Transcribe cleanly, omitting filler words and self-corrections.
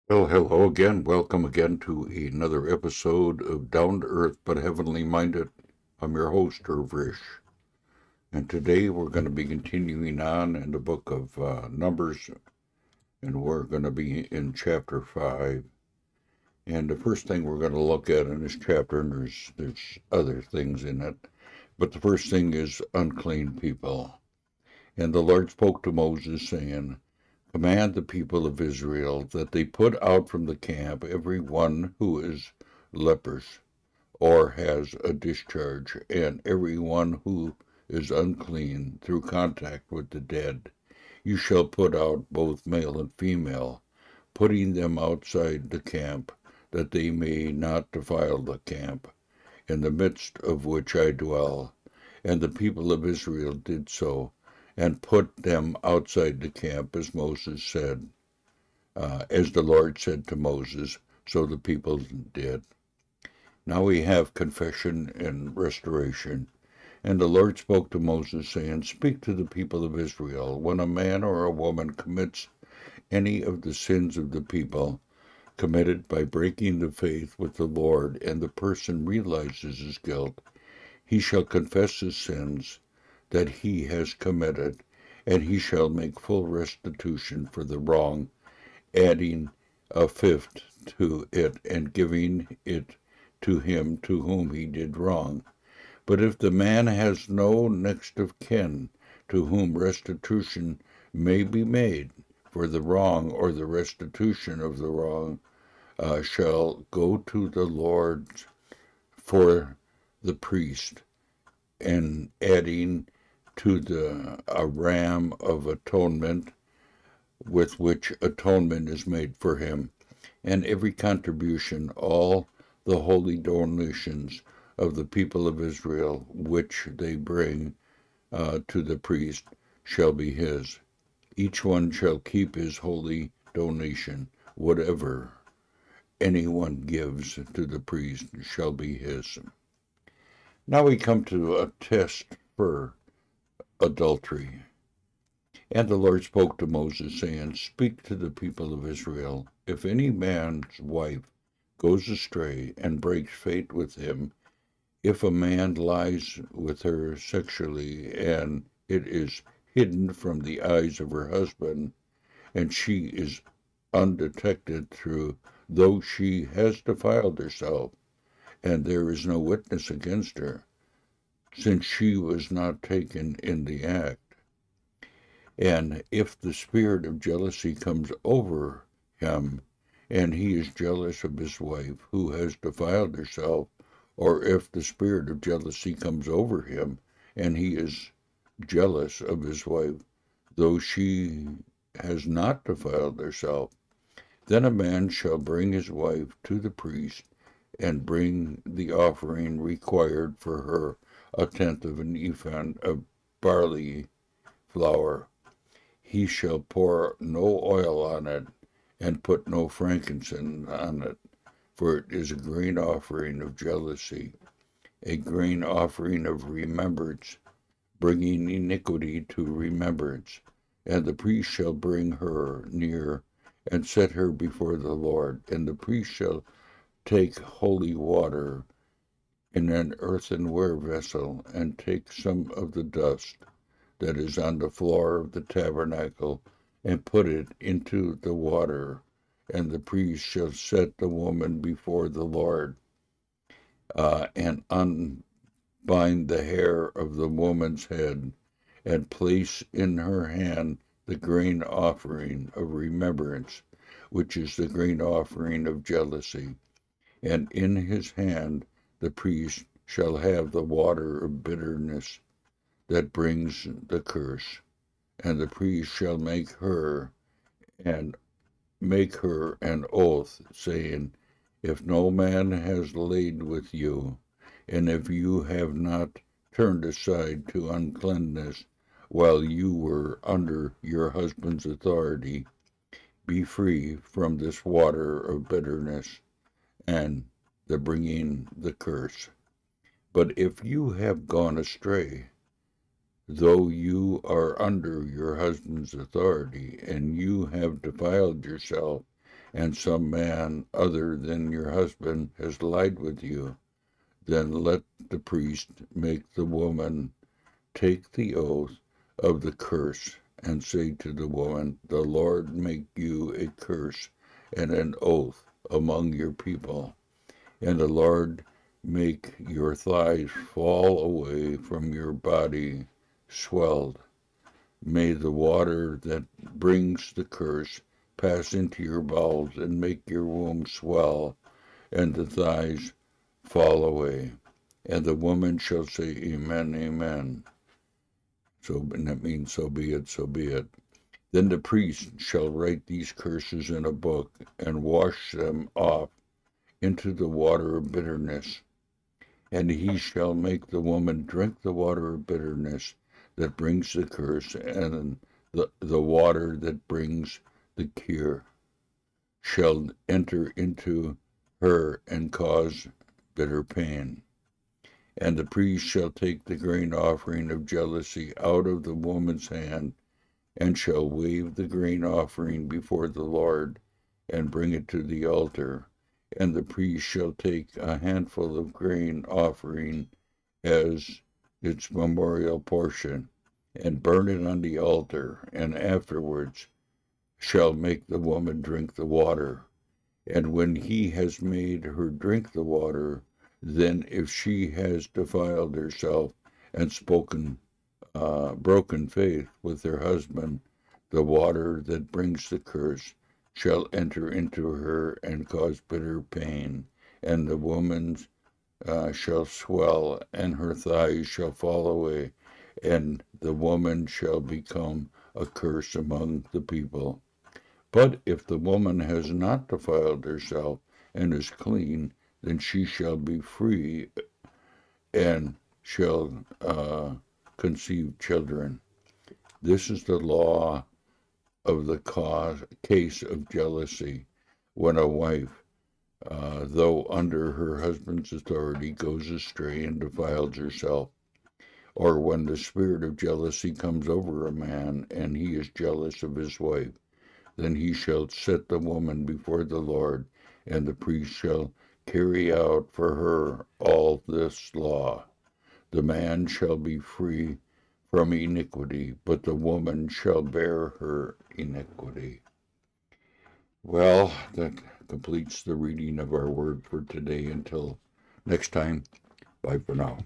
Well, hello again. Welcome again to another episode of Down to Earth but Heavenly Minded. I'm your host, Irvish, and today we're going to be continuing on in the book of Numbers, and we're going to be in chapter 5. And the first thing we're going to look at in this chapter, and there's other things in it, but the first thing is unclean people. And the Lord spoke to Moses, saying, Command the people of Israel that they put out from the camp every one who is leprous or has a discharge, and every one who is unclean through contact with the dead. You shall put out both male and female, putting them outside the camp, that they may not defile the camp, in the midst of which I dwell. And the people of Israel did so, and put them outside the camp, as Moses said. As the Lord said to Moses, so the people did. Now we have confession and restoration. And the Lord spoke to Moses, saying, Speak to the people of Israel, when a man or a woman commits any of the sins of the people, committed by breaking the faith with the Lord, and the person realizes his guilt, he shall confess his sins that he has committed, and he shall make full restitution for the wrong, adding a fifth to it, and giving it to him to whom he did wrong. But if the man has no next of kin to whom restitution may be made for the wrong, or the restitution of the wrong shall go to the Lord for the priest, and adding to a ram of atonement, with which atonement is made for him, and every contribution, all the holy donations of the people of Israel, which they bring to the priest, shall be his. Each one shall keep his holy donation. Whatever anyone gives to the priest shall be his. Now we come to a test for adultery. And the Lord spoke to Moses, saying, Speak to the people of Israel. If any man's wife goes astray and breaks faith with him, if a man lies with her sexually, and it is hidden from the eyes of her husband, and she is undetected though she has defiled herself, and there is no witness against her, since she was not taken in the act. And if the spirit of jealousy comes over him, and he is jealous of his wife who has defiled herself, or if the spirit of jealousy comes over him, and he is jealous of his wife, though she has not defiled herself, then a man shall bring his wife to the priest, and bring the offering required for her, a tenth of an ephah of barley flour. He shall pour no oil on it, and put no frankincense on it, for it is a grain offering of jealousy, a grain offering of remembrance, bringing iniquity to remembrance. And the priest shall bring her near, and set her before the Lord. And the priest shall take holy water in an earthenware vessel, and take some of the dust that is on the floor of the tabernacle, and put it into the water. And the priest shall set the woman before the Lord, and unbind the hair of the woman's head, and place in her hand the grain offering of remembrance, which is the grain offering of jealousy. And in his hand the priest shall have the water of bitterness that brings the curse. And the priest shall and make her an oath, saying, If no man has laid with you, and if you have not turned aside to uncleanness while you were under your husband's authority, be free from this water of bitterness and the bringing the curse. But if you have gone astray, though you are under your husband's authority, and you have defiled yourself, and some man other than your husband has lied with you, then let the priest make the woman take the oath of the curse, and say to the woman, the Lord make you a curse and an oath among your people, and the Lord make your thighs fall away from your body swelled. May the water that brings the curse pass into your bowels and make your womb swell, and the thighs fall away. And the woman shall say, Amen, Amen. So, and that means so be it, so be it. Then the priest shall write these curses in a book and wash them off into the water of bitterness. And he shall make the woman drink the water of bitterness that brings the curse, and the water that brings the cure shall enter into her and cause bitter pain. And the priest shall take the grain offering of jealousy out of the woman's hand, and shall wave the grain offering before the Lord, and bring it to the altar. And the priest shall take a handful of grain offering as its memorial portion, and burn it on the altar, and afterwards shall make the woman drink the water. And when he has made her drink the water, then if she has defiled herself and broken faith with her husband, the water that brings the curse shall enter into her and cause bitter pain, and the woman's shall swell, and her thighs shall fall away, and the woman shall become a curse among the people. But if the woman has not defiled herself and is clean, then she shall be free and shall conceive children. This is the law of the case of jealousy, when a wife, though under her husband's authority, goes astray and defiles herself, or when the spirit of jealousy comes over a man and he is jealous of his wife. Then he shall set the woman before the Lord, and the priest shall carry out for her all this law. The man shall be free from iniquity, but the woman shall bear her iniquity. Well, that completes the reading of our word for today. Until next time, bye for now.